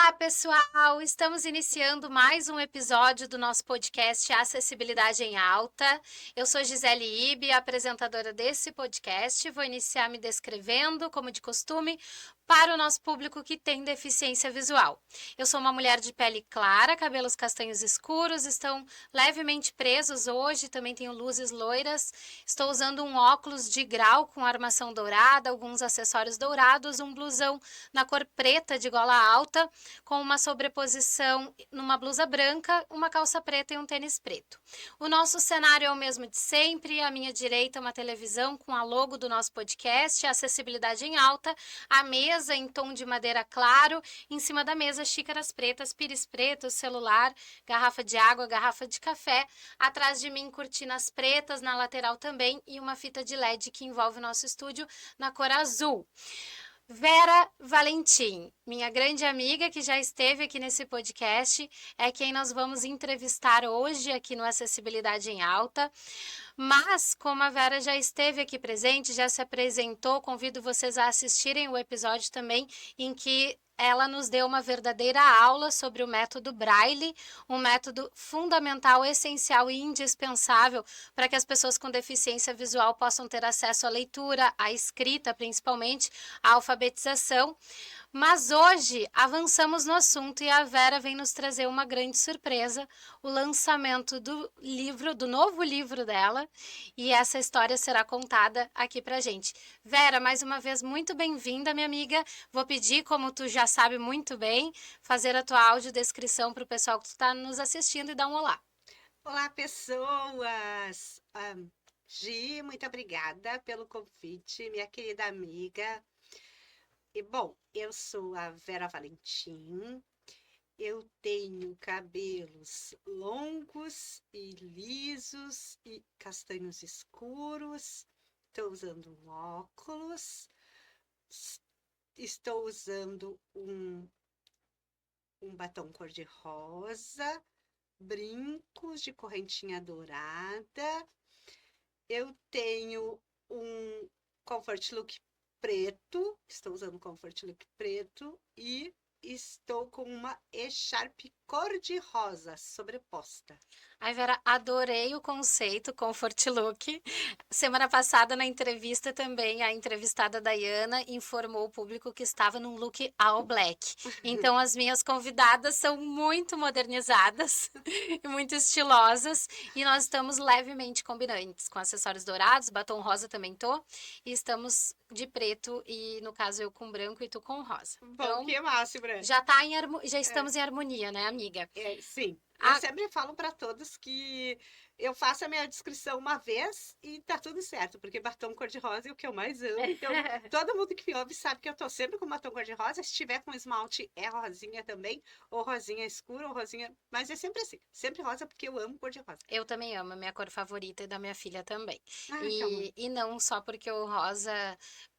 Olá, pessoal! Estamos iniciando mais um episódio do nosso podcast Acessibilidade em Alta. Eu sou Gisele Ibe, apresentadora desse podcast. Vou iniciar me descrevendo, como de costume, para o nosso público que tem deficiência visual. Eu sou uma mulher de pele clara, cabelos castanhos escuros, estão levemente presos hoje, também tenho luzes loiras. Estou usando um óculos de grau com armação dourada, alguns acessórios dourados, um blusão na cor preta de gola alta, com uma sobreposição numa blusa branca, uma calça preta e um tênis preto. O nosso cenário é o mesmo de sempre, à minha direita uma televisão com a logo do nosso podcast, Acessibilidade em Alta, a mesa em tom de madeira claro, em cima da mesa xícaras pretas, pires pretos, celular, garrafa de água, garrafa de café, atrás de mim cortinas pretas, na lateral também, e uma fita de LED que envolve o nosso estúdio na cor azul. Vera Valentim, minha grande amiga que já esteve aqui nesse podcast, é quem nós vamos entrevistar hoje aqui no Acessibilidade em Alta. Mas, como a Vera já esteve aqui presente, já se apresentou, convido vocês a assistirem o episódio também em que ela nos deu uma verdadeira aula sobre o método Braille, um método fundamental, essencial e indispensável para que as pessoas com deficiência visual possam ter acesso à leitura, à escrita, principalmente, à alfabetização. Mas hoje avançamos no assunto e a Vera vem nos trazer uma grande surpresa, o lançamento do livro, do novo livro dela, e essa história será contada aqui pra gente. Vera, mais uma vez, muito bem-vinda, minha amiga. Vou pedir, como tu já sabe muito bem, fazer a tua audiodescrição para o pessoal que está nos assistindo e dar um olá. Olá, pessoas! Gi, muito obrigada pelo convite, minha querida amiga. Eu sou a Vera Valentim, eu tenho cabelos longos e lisos e castanhos escuros, estou usando um óculos, estou usando um batom cor-de-rosa, brincos de correntinha dourada. Eu tenho um Comfort Look preto, estou usando um Comfort Look preto e estou com uma echarpe cor-de-rosa sobreposta. Ai, Vera, adorei o conceito Comfort Look. Semana passada, na entrevista também, a entrevistada Dayana informou o público que estava num look all black. Então, as minhas convidadas são muito modernizadas e muito estilosas. E nós estamos levemente combinantes, com acessórios dourados, batom rosa também tô. E estamos de preto, e no caso eu com branco e tu com rosa. Bom, Então, que máximo, já estamos em harmonia, né, amiga? sim. Eu A sempre falo para todos que eu faço a minha descrição uma vez e tá tudo certo, porque batom cor-de-rosa é o que eu mais amo. Então, todo mundo que me ouve sabe que eu tô sempre com batom cor-de-rosa. Se tiver com esmalte, é rosinha também, ou rosinha escura, ou rosinha. Mas é sempre assim, sempre rosa, porque eu amo cor-de-rosa. Eu também amo, é minha cor favorita e da minha filha também. Ah, que amor. E não só porque o rosa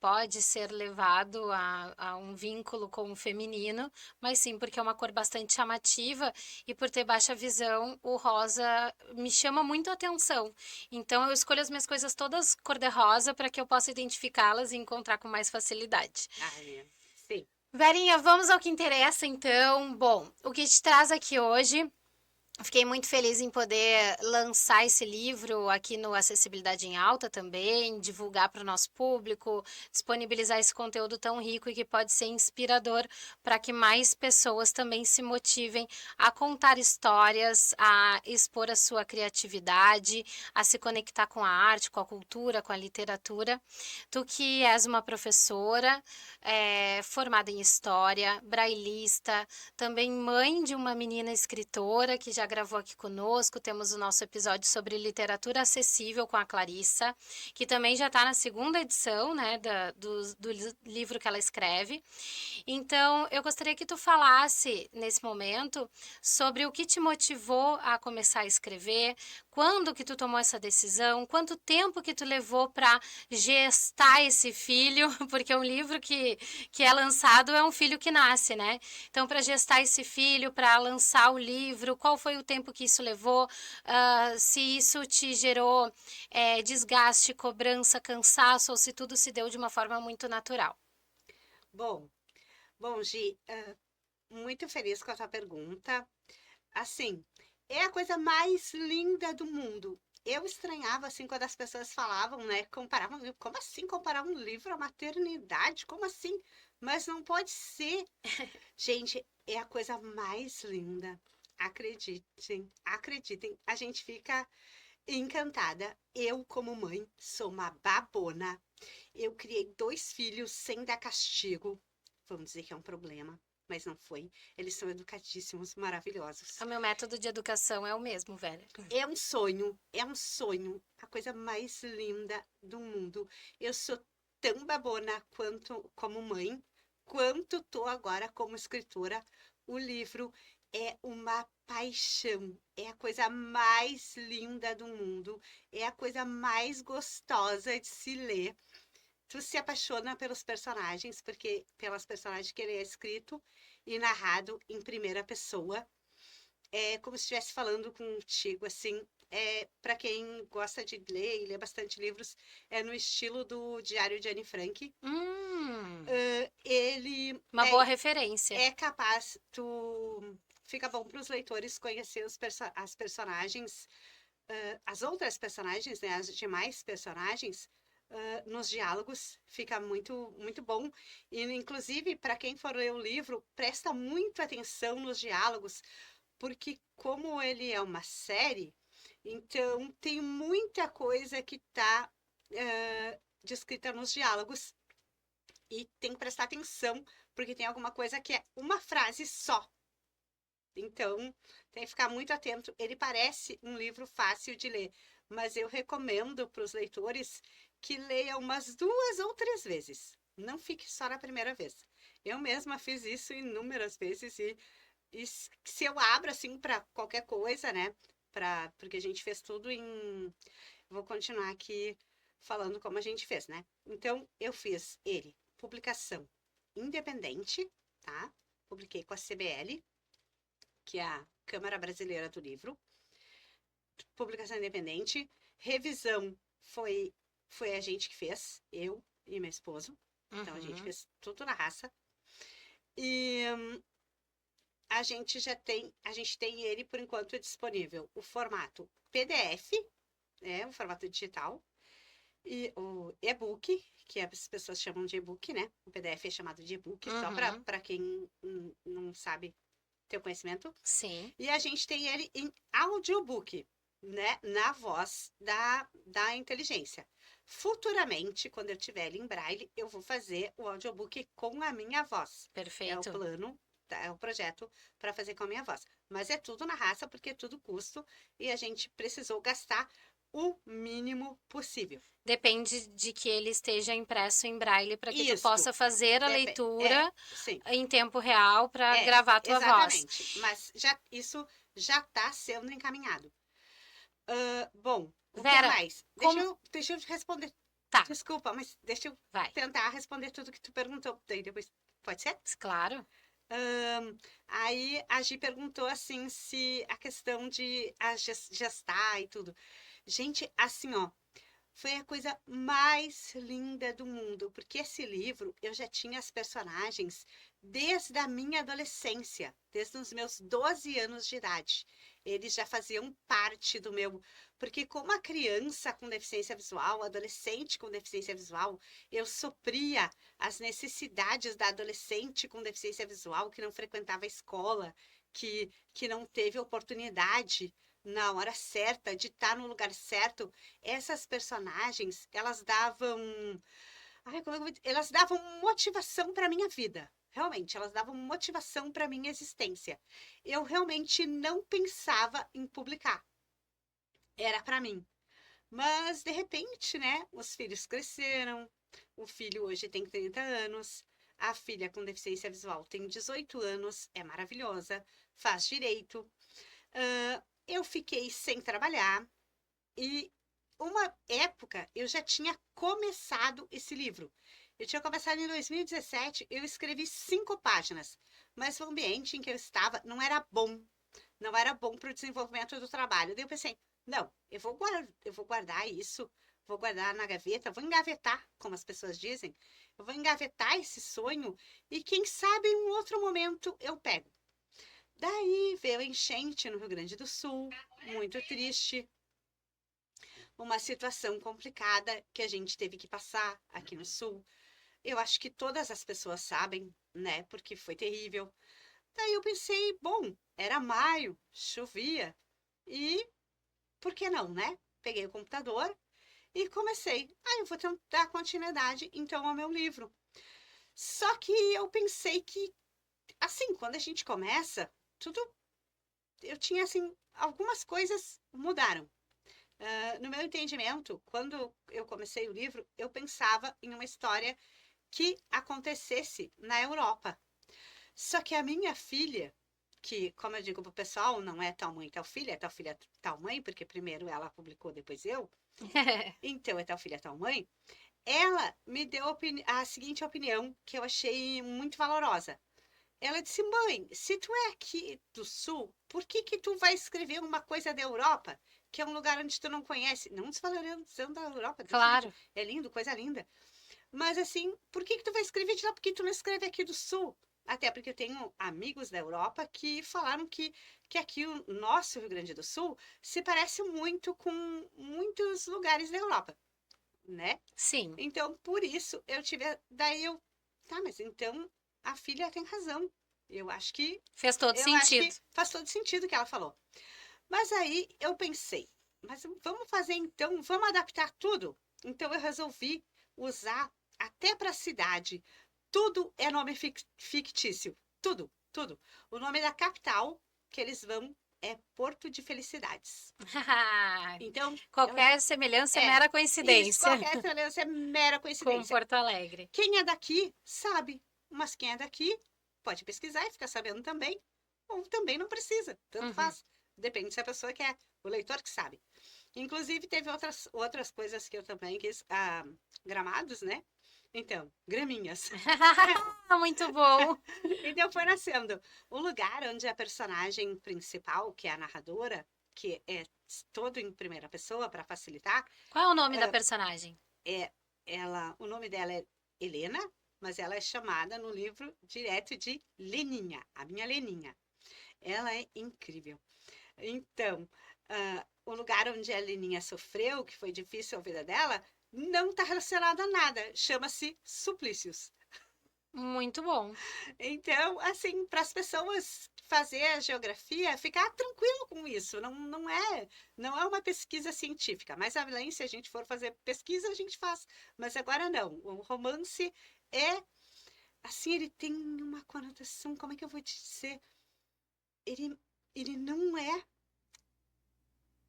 pode ser levado a um vínculo com o feminino, mas sim porque é uma cor bastante chamativa e por ter baixa visão, o rosa me chama muito a atenção. Então eu escolho as minhas coisas todas cor-de-rosa para que eu possa identificá-las e encontrar com mais facilidade. Ah, é. Sim. Verinha, vamos ao que interessa então. Bom, o que te traz aqui hoje. Fiquei muito feliz em poder lançar esse livro aqui no Acessibilidade em Alta também, divulgar para o nosso público, disponibilizar esse conteúdo tão rico e que pode ser inspirador para que mais pessoas também se motivem a contar histórias, a expor a sua criatividade, a se conectar com a arte, com a cultura, com a literatura. Tu que és uma professora, formada em história, brailista, também mãe de uma menina escritora que já gravou aqui conosco. Temos o nosso episódio sobre literatura acessível com a Clarissa, que também já está na segunda edição, né, do livro que ela escreve. Então, eu gostaria que tu falasse nesse momento sobre o que te motivou a começar a escrever, quando que tu tomou essa decisão, quanto tempo que tu levou para gestar esse filho, porque um livro que é lançado é um filho que nasce, né? Então, para gestar esse filho, para lançar o livro, qual foi o tempo que isso levou? Se isso te gerou desgaste, cobrança, cansaço, ou se tudo se deu de uma forma muito natural. Bom, Gi, muito feliz com a tua pergunta. Assim, é a coisa mais linda do mundo. Eu estranhava, assim, quando as pessoas falavam, né? Comparavam, como assim comparar um livro à maternidade? Como assim? Mas não pode ser. Gente, é a coisa mais linda. Acreditem, acreditem. A gente fica encantada. Eu, como mãe, sou uma babona. Eu criei 2 filhos sem dar castigo. Vamos dizer que é um problema, mas não foi. Eles são educadíssimos, maravilhosos. O meu método de educação é o mesmo, velho. É um sonho, a coisa mais linda do mundo. Eu sou tão babona quanto como mãe, quanto tô agora como escritora. O livro é uma paixão, é a coisa mais linda do mundo, é a coisa mais gostosa de se ler. Tu se apaixona pelos personagens, porque pelas personagens que ele é escrito e narrado em primeira pessoa. É como se estivesse falando contigo, assim. É, para quem gosta de ler e lê bastante livros, é no estilo do Diário de Anne Frank. Ele Uma boa referência. é capaz, fica bom para os leitores conhecer as personagens, as outras personagens, né, as demais personagens, nos diálogos, fica muito, muito bom. E, inclusive, para quem for ler o livro, presta muita atenção nos diálogos, porque como ele é uma série, então tem muita coisa que está descrita nos diálogos e tem que prestar atenção, porque tem alguma coisa que é uma frase só. Então, tem que ficar muito atento. Ele parece um livro fácil de ler, mas eu recomendo para os leitores que leiam umas 2 ou 3 vezes. Não fique só na primeira vez. Eu mesma fiz isso inúmeras vezes e se eu abro assim para qualquer coisa, né? Porque a gente fez tudo em. Vou continuar aqui falando como a gente fez, né? Então, eu fiz ele, publicação independente, tá? Publiquei com a CBL, que é a Câmara Brasileira do Livro. Publicação independente. Revisão foi a gente que fez, eu e meu esposo. Então, a gente fez tudo na raça. E a gente tem ele por enquanto disponível o formato PDF, né, o formato digital, e o e-book, que as pessoas chamam de e-book, né? O PDF é chamado de e-book, só para quem não sabe ter o conhecimento. Sim. E a gente tem ele em audiobook, né, na voz da inteligência. Futuramente, quando eu tiver ele em braille, eu vou fazer o audiobook com a minha voz. Perfeito. É o plano, é o projeto para fazer com a minha voz. Mas é tudo na raça, porque é tudo custo e a gente precisou gastar o mínimo possível. Depende de que ele esteja impresso em braille para que tu Isso. possa fazer a leitura em tempo real para gravar a tua voz. Exatamente. Mas isso já está sendo encaminhado. Bom, o que Vera, mais? Deixa eu responder. Tá. Desculpa, mas deixa eu Vai. tentar responder tudo que tu perguntou. Daí depois, pode ser? Claro. Aí a Gi perguntou assim se a questão de gestar e tudo. Gente, assim, ó, foi a coisa mais linda do mundo, porque esse livro eu já tinha as personagens desde a minha adolescência, desde os meus 12 anos de idade. Eles já faziam parte do meu. Porque, como a criança com deficiência visual, adolescente com deficiência visual, eu supria as necessidades da adolescente com deficiência visual que não frequentava a escola, que não teve oportunidade na hora certa, de estar no lugar certo. Essas personagens, elas davam. Ai, elas davam motivação para a minha vida. Realmente, elas davam motivação para a minha existência. Eu realmente não pensava em publicar. Era para mim. Mas, de repente, né, os filhos cresceram. O filho hoje tem 30 anos. A filha com deficiência visual tem 18 anos. É maravilhosa. Faz direito. Eu fiquei sem trabalhar e uma época eu já tinha começado esse livro. Eu tinha começado em 2017, eu escrevi 5 páginas, mas o ambiente em que eu estava não era bom para o desenvolvimento do trabalho. Daí eu pensei, não, eu vou guardar isso vou guardar na gaveta, vou engavetar, como as pessoas dizem. Eu vou engavetar esse sonho e quem sabe em um outro momento eu pego. Daí veio a enchente no Rio Grande do Sul, muito triste. Uma situação complicada que a gente teve que passar aqui no Sul. Eu acho que todas as pessoas sabem, né? Porque foi terrível. Daí eu pensei, bom, era maio, chovia, e por que não, né? Peguei o computador e comecei. Eu vou tentar continuidade, então, ao meu livro. Só que eu pensei que, assim, quando a gente começa, tudo. Eu tinha, assim, algumas coisas mudaram. No meu entendimento, quando eu comecei o livro, eu pensava em uma história que acontecesse na Europa. Só que a minha filha, que, como eu digo pro pessoal, não é tal mãe, tal filha, é tal filha, tal mãe, porque primeiro ela publicou, depois eu. Então, é tal filha, tal mãe. Ela me deu a seguinte opinião, que eu achei muito valorosa. Ela disse, mãe, se tu é aqui do Sul, por que que tu vai escrever uma coisa da Europa, que é um lugar onde tu não conhece? Não desvalorizando da Europa, Deus me livre, Claro. é lindo, coisa linda. Mas assim, por que que tu vai escrever de lá? Por que tu não escreve aqui do Sul? Até porque eu tenho amigos da Europa que falaram que aqui o nosso Rio Grande do Sul se parece muito com muitos lugares da Europa, né? Sim, Então, por isso, eu tive. Daí eu. Tá, mas então a filha tem razão. Eu acho que. fez todo Eu acho sentido. que faz todo sentido o que ela falou. Mas aí eu pensei, mas vamos fazer então, vamos adaptar tudo? Então eu resolvi usar até para a cidade. Tudo é nome fictício. Tudo, tudo. O nome da capital que eles vão é Porto de Felicidades. Então, Qualquer semelhança é é, mera isso, coincidência qualquer semelhança é mera com coincidência. Porto Alegre. Quem é daqui sabe, mas quem é daqui pode pesquisar e ficar sabendo também, ou também não precisa, tanto Uhum. faz. Depende se a pessoa quer, o leitor que sabe. Inclusive, teve outras coisas que eu também quis, gramados, né? Então, graminhas. Muito bom. Então, foi nascendo o lugar onde a personagem principal, que é a narradora, que é todo em primeira pessoa para facilitar, Qual é o nome da personagem? é o nome dela é Helena, mas ela é chamada no livro direto de Leninha, a minha Leninha. Ela é incrível. Então, o lugar onde a Leninha sofreu, que foi difícil a vida dela, não está relacionado a nada. Chama-se Suplícios. Muito bom. Então, assim, para as pessoas fazer a geografia, ficar tranquilo com isso. Não é uma pesquisa científica. Mas além, se a gente for fazer pesquisa, a gente faz. Mas agora não. O romance é, assim, ele tem uma conotação, como é que eu vou te dizer? Ele, ele não é,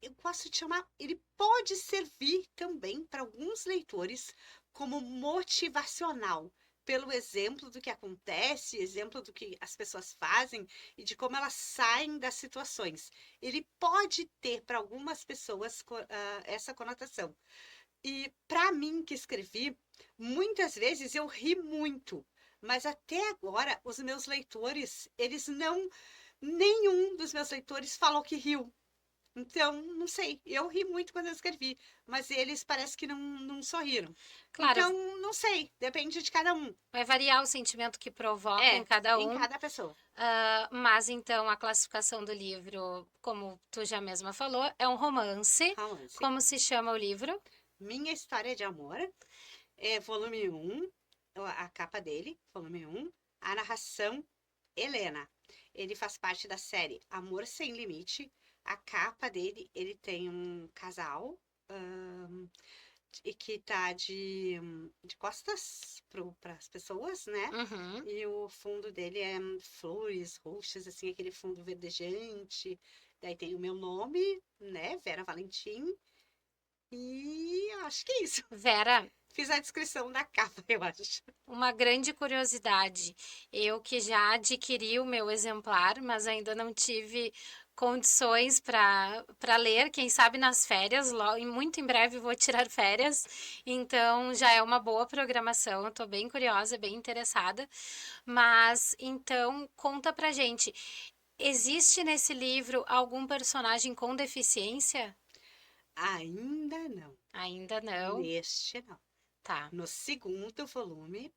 eu posso te chamar, ele pode servir também para alguns leitores como motivacional, pelo exemplo do que acontece, exemplo do que as pessoas fazem e de como elas saem das situações. Ele pode ter para algumas pessoas essa conotação. E para mim que escrevi, muitas vezes eu ri muito, mas até agora os meus leitores, eles não, nenhum dos meus leitores falou que riu. Então, não sei, eu ri muito quando eu escrevi, mas eles parece que não sorriram. Claro, Então, não sei, depende de cada um. vai variar o sentimento que provoca em É, cada em um. cada pessoa. Mas então a classificação do livro, como tu já mesma falou, é um romance. Romance. Como se chama o livro? Minha História de Amor, volume 1, a capa dele, volume 1, a narração Helena. Ele faz parte da série Amor Sem Limite. A capa dele, ele tem um casal e que tá de costas para as pessoas, né? Uhum. E o fundo dele é flores roxas, assim, aquele fundo verdejante. Daí tem o meu nome, né? Vera Valentim. E acho que é isso. Vera, Fiz a descrição da capa, eu acho. uma grande curiosidade. Eu que já adquiri o meu exemplar, mas ainda não tive condições para ler, quem sabe nas férias, logo, muito em breve vou tirar férias, então já é uma boa programação, eu estou bem curiosa, bem interessada. Mas então conta pra gente, existe nesse livro algum personagem com deficiência? Ainda não. Ainda não. Neste não. Tá. No segundo volume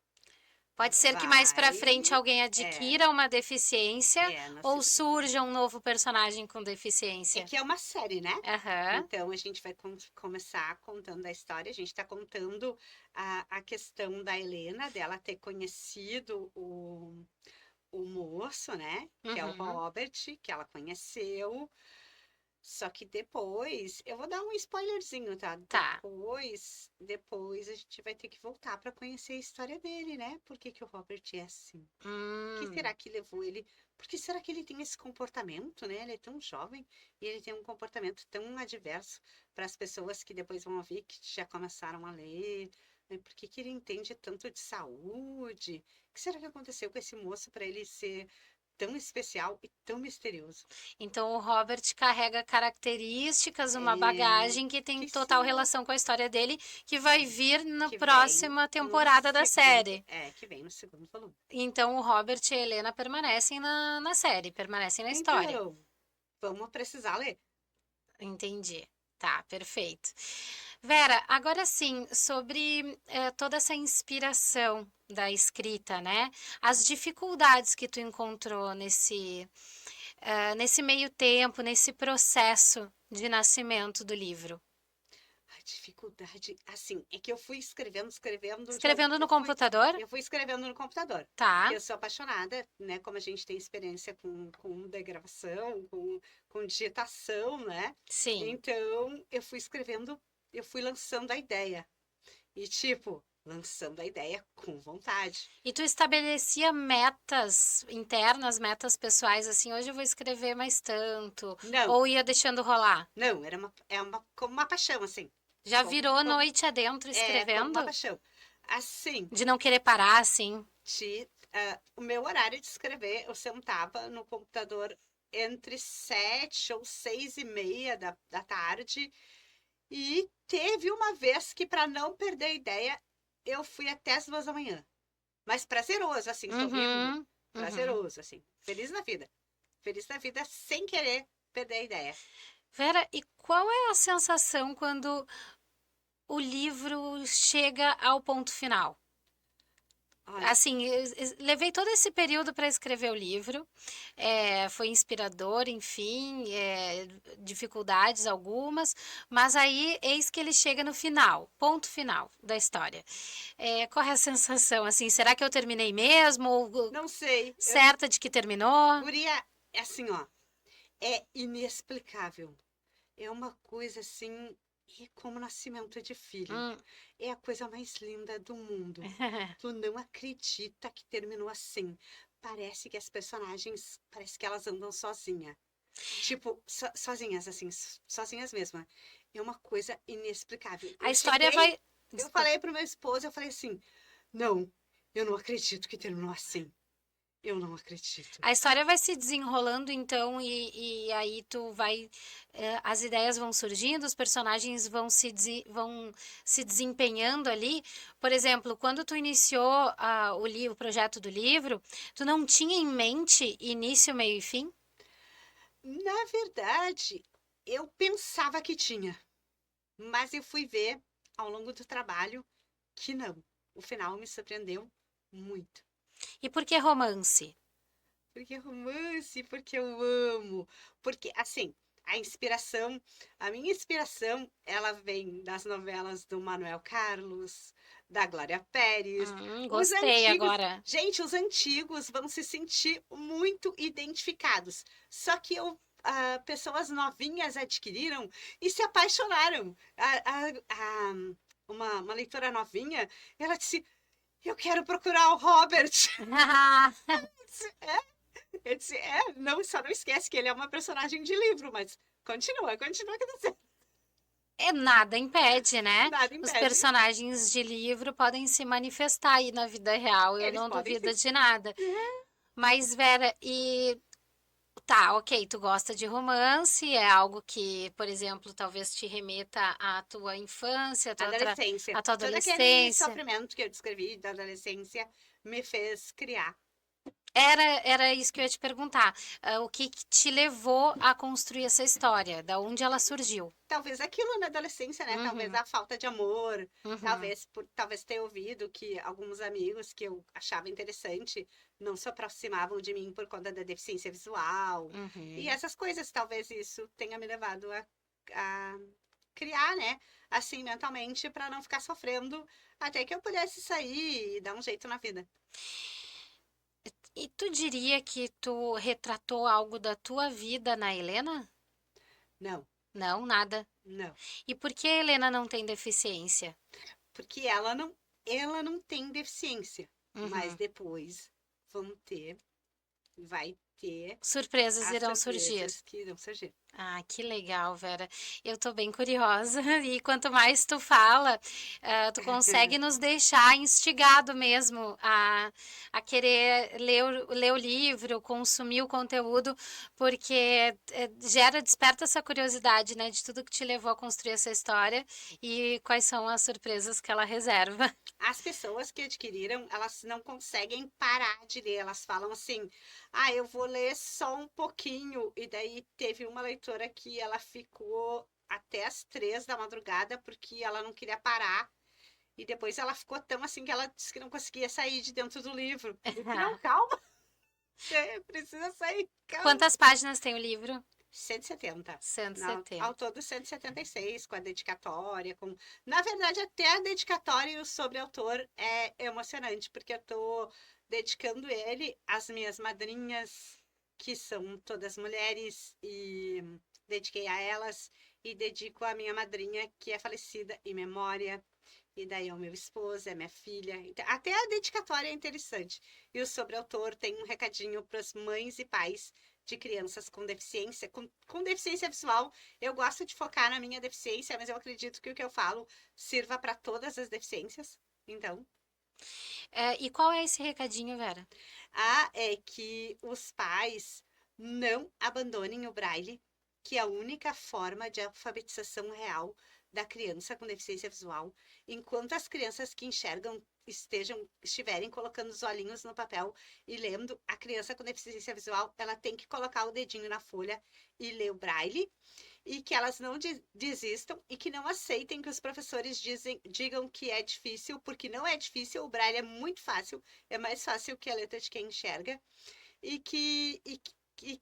Pode ser que mais pra frente vai. alguém adquira uma deficiência No ou segundo volume. surja um novo personagem com É deficiência. que é uma série, né? Aham. Então a gente vai começar contando a história. A gente está contando a questão da Helena, dela ter conhecido o moço, né? Que é o Uhum. Robert, que ela conheceu. Só que depois, eu vou dar um spoilerzinho, tá? Tá. Depois a gente vai ter que voltar para conhecer a história dele, né? Por que que o Robert é assim? O que será que levou ele? Por que será que ele tem esse comportamento, né? Ele é tão jovem e ele tem um comportamento tão adverso para as pessoas que depois vão ouvir, que já começaram a ler. Né? Por que que ele entende tanto de saúde? O que será que aconteceu com esse moço para ele ser tão especial e tão misterioso? Então o Robert carrega características, uma É, bagagem que tem que total são relação com a história dele, que vai vir na que vem próxima no temporada da série. que vem no segundo volume. Então o Robert e a Helena permanecem na série, permanecem na história. Então, vamos precisar ler. Entendi. Tá, perfeito. Vera, agora sim, sobre toda essa inspiração da escrita, né? As dificuldades que tu encontrou nesse meio tempo, nesse processo de nascimento do livro. A dificuldade, assim, é que eu fui escrevendo, Escrevendo no computador? eu fui escrevendo no computador. Tá, Porque eu sou apaixonada, né? Como a gente tem experiência com degravação, com digitação, né? sim. Então, eu fui escrevendo, eu fui lançando a ideia. E, tipo, lançando a ideia com vontade. E tu estabelecia metas internas, metas pessoais, assim, hoje eu vou escrever mais tanto, Não, ou ia deixando rolar? não, como uma paixão, assim. Já Como, virou como, noite adentro como uma escrevendo? paixão. Assim, De não querer parar, assim? o meu horário de escrever, eu sentava no computador entre 7 ou 6:30 da tarde. E teve uma vez que, para não perder a ideia, eu fui até as 2 da manhã. Mas prazeroso, assim, sorrindo. Uhum, uhum. Prazeroso, assim. Feliz na vida. Feliz na vida sem querer perder a ideia. Vera, e qual é a sensação quando o livro chega ao ponto final? Olha, Assim, levei todo esse período para escrever o livro, foi inspirador, enfim, dificuldades algumas, mas aí eis que ele chega no final, ponto final da história. Qual é a sensação? Assim, será que eu terminei mesmo? Ou não sei. certa de que terminou? Guria, é assim, ó. É inexplicável. É uma coisa assim, é como nascimento de filho. Hum. É a coisa mais linda do mundo. Tu não acredita que terminou assim. Parece que as personagens, parece que elas andam sozinha. Tipo, sozinhas, assim, sozinhas mesmo. É uma coisa inexplicável. A história vai. Eu Desculpa. falei pro meu esposo, eu falei assim, não, eu não acredito que terminou assim. Eu não acredito. A história vai se desenrolando, então, e aí tu vai. As ideias vão surgindo, os personagens vão se desempenhando ali. Por exemplo, quando tu iniciou o projeto do livro, tu não tinha em mente início, meio e fim? Na verdade, eu pensava que tinha, mas eu fui ver ao longo do trabalho que não. O final me surpreendeu muito. E por que romance? Porque é romance, porque eu amo. Porque, assim, a minha inspiração, ela vem das novelas do Manuel Carlos, da Glória Pérez. Os Gostei antigos, agora. gente, os antigos vão se sentir muito identificados. Só que pessoas novinhas adquiriram e se apaixonaram. Uma leitora novinha, ela disse, eu quero procurar o Robert. Eu disse, não, só não esquece que ele é uma personagem de livro, mas continua que dá certo. Nada impede, né? Nada Os impede. personagens de livro podem se manifestar aí na vida real, eu Eles não podem duvido sim. de nada. Mas, Vera, e tá, ok, tu gosta de romance, é algo que, por exemplo, talvez te remeta à tua infância, Adolescência. à tua Todo aquele adolescência. sofrimento que eu descrevi da adolescência me fez criar. Era isso que eu ia te perguntar. O que que te levou a construir essa história? Da onde ela surgiu? Talvez aquilo na adolescência, né? Talvez Uhum, a falta de amor, uhum, talvez ter ouvido que alguns amigos que eu achava interessante não se aproximavam de mim por conta da deficiência visual. E uhum. essas coisas, talvez isso tenha me levado a criar, né? Assim, mentalmente, para não ficar sofrendo até que eu pudesse sair e dar um jeito na vida. E tu diria que tu retratou algo da tua vida na Helena? Não, Não, nada. não. E por que a Helena não tem deficiência? Porque ela não tem deficiência, mas Uhum. depois vão ter, vai ter Surpresas as irão surgir. surpresas que irão surgir. Ah, que legal, Vera. Eu tô bem curiosa. E quanto mais tu fala, tu consegue nos deixar instigado mesmo a querer ler o livro, consumir o conteúdo, porque desperta essa curiosidade, né, de tudo que te levou a construir essa história e quais são as surpresas que ela reserva. As pessoas que adquiriram, elas não conseguem parar de ler. Elas falam assim: ah, eu vou ler só um pouquinho. E daí teve uma leitora que ela ficou até as 3 da madrugada porque ela não queria parar. E depois ela ficou tão assim que ela disse que não conseguia sair de dentro do livro. Eu disse, não, calma, precisa sair, calma. Quantas páginas tem o livro? 170. Ao 170. todo 176, com a dedicatória. Na verdade, até a dedicatória e o sobreautor é emocionante, porque eu estou dedicando ele às minhas madrinhas, que são todas mulheres, e dediquei a elas, e dedico à minha madrinha, que é falecida, em memória. E daí é o meu esposo, é minha filha. Então, até a dedicatória é interessante. E o sobreautor tem um recadinho para as mães e pais de crianças com deficiência, com deficiência visual. Eu gosto de focar na minha deficiência, mas eu acredito que o que eu falo sirva para todas as deficiências. Então, E qual é esse recadinho, Vera? é que os pais não abandonem o braille, que é a única forma de alfabetização real da criança com deficiência visual, enquanto as crianças que enxergam estiverem colocando os olhinhos no papel e lendo, a criança com deficiência visual, ela tem que colocar o dedinho na folha e ler o braille, e que elas não desistam e que não aceitem que os professores digam que é difícil, porque não é difícil, o braille é muito fácil, é mais fácil que a letra de quem enxerga, e que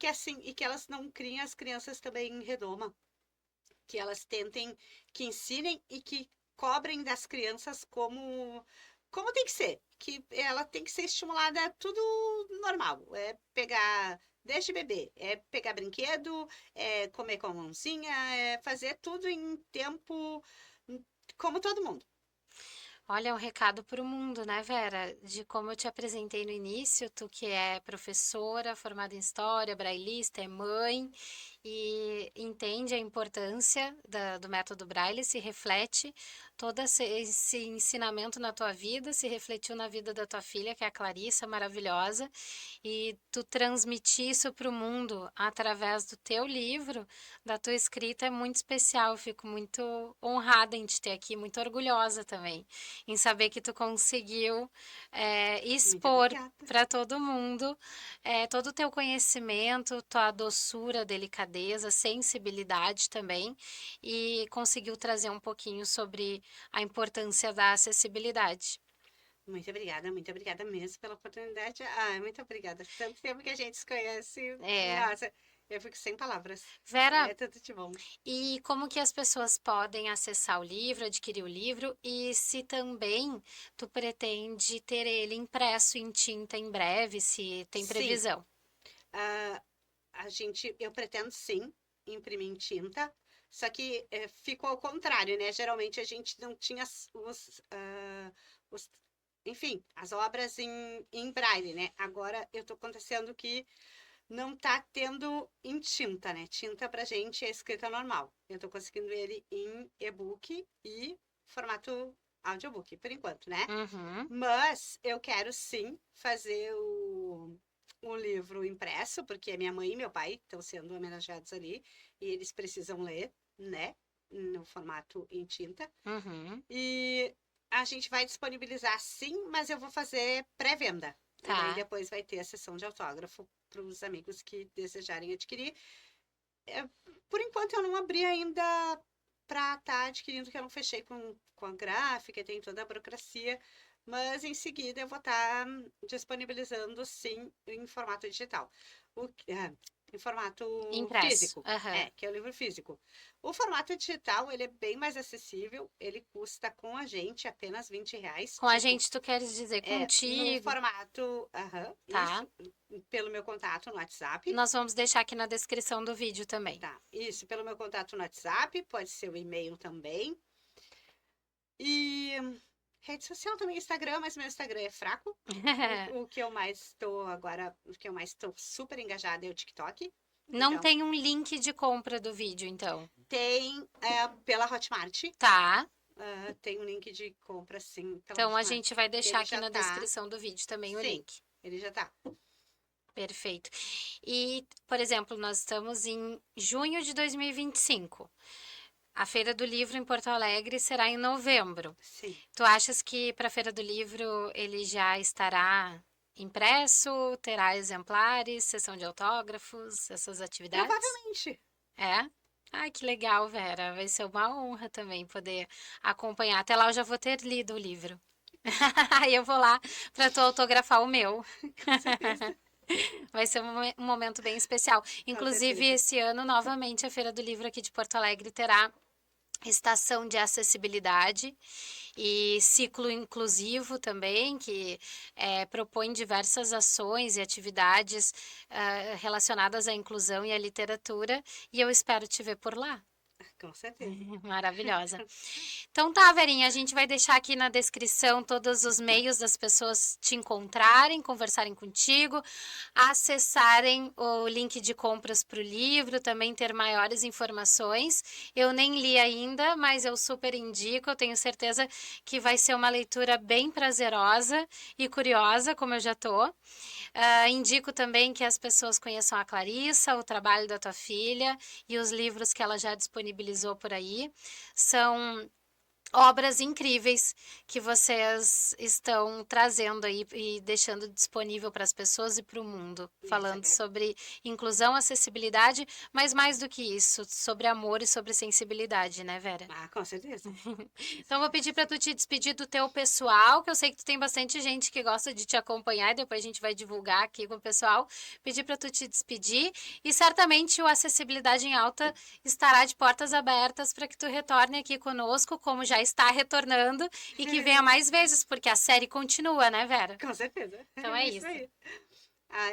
assim, e que elas não criem as crianças também em redoma, que elas tentem, que ensinem e que cobrem das crianças como tem que ser, que ela tem que ser estimulada tudo normal, é pegar desde bebê, é pegar brinquedo, é comer com a mãozinha, é fazer tudo em tempo como todo mundo. Olha, é um recado para o mundo, né, Vera? De como eu te apresentei no início, tu que é professora, formada em história, brailista, é mãe e entende a importância do método Braille, se reflete todo esse ensinamento na tua vida, se refletiu na vida da tua filha, que é a Clarissa, maravilhosa, e tu transmitir isso para o mundo através do teu livro, da tua escrita, é muito especial. Eu fico muito honrada em te ter aqui, muito orgulhosa também em saber que tu conseguiu Muito expor obrigada. para todo mundo todo o teu conhecimento, tua doçura, delicadeza, sensibilidade também, e conseguiu trazer um pouquinho sobre a importância da acessibilidade. Muito obrigada mesmo pela oportunidade. Muito obrigada. Tanto tempo que a gente se conhece. É. Nossa, eu fico sem palavras. Vera, É tudo de bom. e como que as pessoas podem acessar o livro, adquirir o livro, e se também tu pretende ter ele impresso em tinta em breve, se tem Sim, previsão? ah, eu pretendo sim imprimir em tinta, só que ficou ao contrário, né? Geralmente a gente não tinha os- enfim, as obras em braille, né? Agora eu tô acontecendo que não tá tendo em tinta, né? Tinta pra gente é escrita normal. Eu tô conseguindo ele em e-book e formato audiobook, por enquanto, né? Uhum. Mas eu quero sim fazer o livro impresso, porque minha mãe e meu pai estão sendo homenageados ali e eles precisam ler, né? No formato em tinta. Uhum. E a gente vai disponibilizar sim, mas eu vou fazer pré-venda. E daí Tá. depois vai ter a sessão de autógrafo para os amigos que desejarem adquirir. É, por enquanto eu não abri ainda para estar adquirindo, que eu não fechei com a gráfica, tem toda a burocracia, mas em seguida eu vou estar disponibilizando sim em formato digital. Em formato Impresso. físico, Aham. que é o livro físico. O formato digital, ele é bem mais acessível, ele custa com a gente apenas R$ 20, Com a tipo, gente, tu queres dizer no contigo, formato, tá? isso, pelo meu contato no WhatsApp. Nós vamos deixar aqui na descrição do vídeo também. Tá, isso, pelo meu contato no WhatsApp, pode ser o e-mail também. E rede social também, Instagram, mas meu Instagram é fraco. O que eu mais estou agora, o que eu mais estou super engajada é o TikTok. Não Então, tem um link de compra do vídeo, então. tem pela Hotmart, Tá. tem um link de compra sim pela Então a Hotmart. gente vai deixar Ele aqui já na tá, descrição do vídeo também o sim, link. ele já tá. Perfeito. E, por exemplo, nós estamos em junho de 2025. A Feira do Livro em Porto Alegre será em novembro. Sim. Tu achas que para a Feira do Livro ele já estará impresso, terá exemplares, sessão de autógrafos, essas atividades? Provavelmente. É? Ai, que legal, Vera. Vai ser uma honra também poder acompanhar. Até lá eu já vou ter lido o livro. Aí eu vou lá para tu autografar o meu. Com certeza. Vai ser um momento bem especial. Com Inclusive, certeza. esse ano, novamente, a Feira do Livro aqui de Porto Alegre terá estação de acessibilidade e ciclo inclusivo também, que propõe diversas ações e atividades relacionadas à inclusão e à literatura, e eu espero te ver por lá. Com certeza. Maravilhosa. Então tá, Verinha, a gente vai deixar aqui na descrição todos os meios das pessoas te encontrarem, conversarem contigo, acessarem o link de compras para o livro, também ter maiores informações. Eu nem li ainda, mas eu super indico, eu tenho certeza que vai ser uma leitura bem prazerosa e curiosa, como eu já tô. Indico também que as pessoas conheçam a Clarissa, o trabalho da tua filha e os livros que ela já disponibilizou por aí. São obras incríveis que vocês estão trazendo aí e deixando disponível para as pessoas e para o mundo, falando sobre inclusão, acessibilidade, mas mais do que isso, sobre amor e sobre sensibilidade, né, Vera? Com certeza. Então, vou pedir para tu te despedir do teu pessoal, que eu sei que tu tem bastante gente que gosta de te acompanhar, e depois a gente vai divulgar aqui com o pessoal. Pedir para tu te despedir e certamente o Acessibilidade em Alta estará de portas abertas para que tu retorne aqui conosco, como já está retornando, e que venha mais vezes, porque a série continua, né, Vera? Com certeza. Então é Isso isso. aí.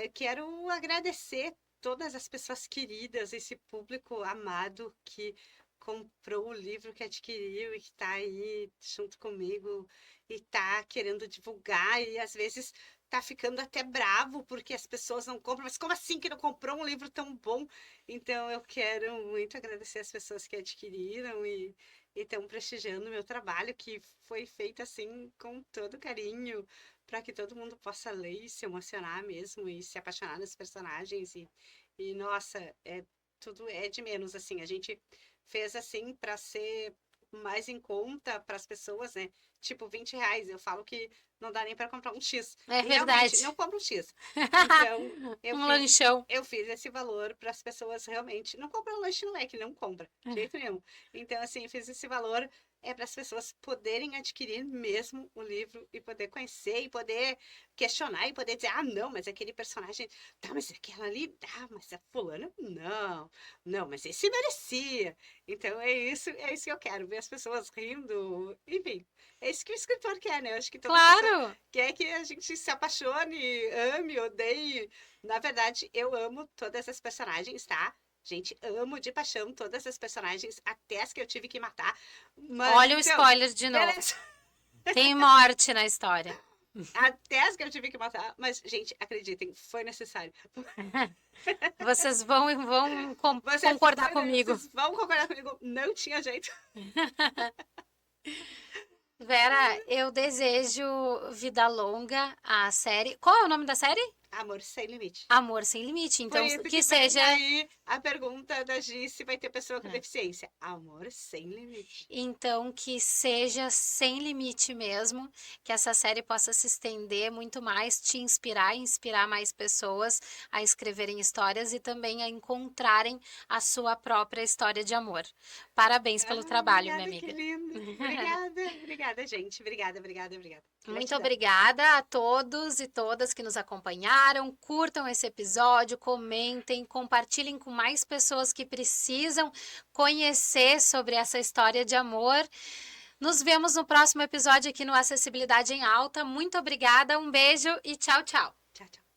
Eu quero agradecer todas as pessoas queridas, esse público amado que comprou o livro, que adquiriu e que está aí junto comigo e está querendo divulgar e às vezes está ficando até bravo porque as pessoas não compram. Mas como assim que não comprou um livro tão bom? Então eu quero muito agradecer as pessoas que adquiriram e estão prestigiando o meu trabalho, que foi feito assim com todo carinho, para que todo mundo possa ler e se emocionar mesmo e se apaixonar nos personagens e nossa, tudo é de menos assim. A gente fez assim para ser mais em conta para as pessoas, né? Tipo, R$ 20. Eu falo que não dá nem para comprar um X. É E realmente, verdade. não compra um X. Então, Um lanchão. eu fiz esse valor para as pessoas realmente. Não compra um lanche no leque, não compra, de jeito nenhum. Então, assim, eu fiz esse valor para as pessoas poderem adquirir mesmo o livro e poder conhecer e poder questionar e poder dizer, ah, não, mas aquele personagem, tá, mas aquela ali, mas a fulana, não, não, mas esse merecia. Então é isso que eu quero, ver as pessoas rindo, enfim, é isso que o escritor quer, né? Eu acho que toda pessoa Claro! quer que a gente se apaixone, ame, odeie. Na verdade, eu amo todas as personagens, tá? Gente, amo de paixão todas as personagens, até as que eu tive que matar. Mas Olha o então, spoiler de novo. beleza. Tem morte na história. Até as que eu tive que matar. Mas, gente, acreditem, foi necessário. Vocês vão concordar comigo. Vocês vão concordar comigo. Não tinha jeito. Vera, eu desejo vida longa à série. Qual é o nome da série? Amor sem limite. Amor Sem Limite. Por Então, isso que que vem seja. aí a pergunta da Gi se vai ter pessoa com deficiência. Amor sem limite. Então, que seja sem limite mesmo, que essa série possa se estender muito mais, te inspirar e inspirar mais pessoas a escreverem histórias e também a encontrarem a sua própria história de amor. Parabéns pelo trabalho, minha Obrigada, que amiga. lindo. Obrigada, gente. Obrigada. Muito Gratidão. obrigada a todos e todas que nos acompanharam. Curtam esse episódio, comentem, compartilhem com mais pessoas que precisam conhecer sobre essa história de amor. Nos vemos no próximo episódio aqui no Acessibilidade em Alta. Muito obrigada, um beijo e tchau, tchau. Tchau, tchau.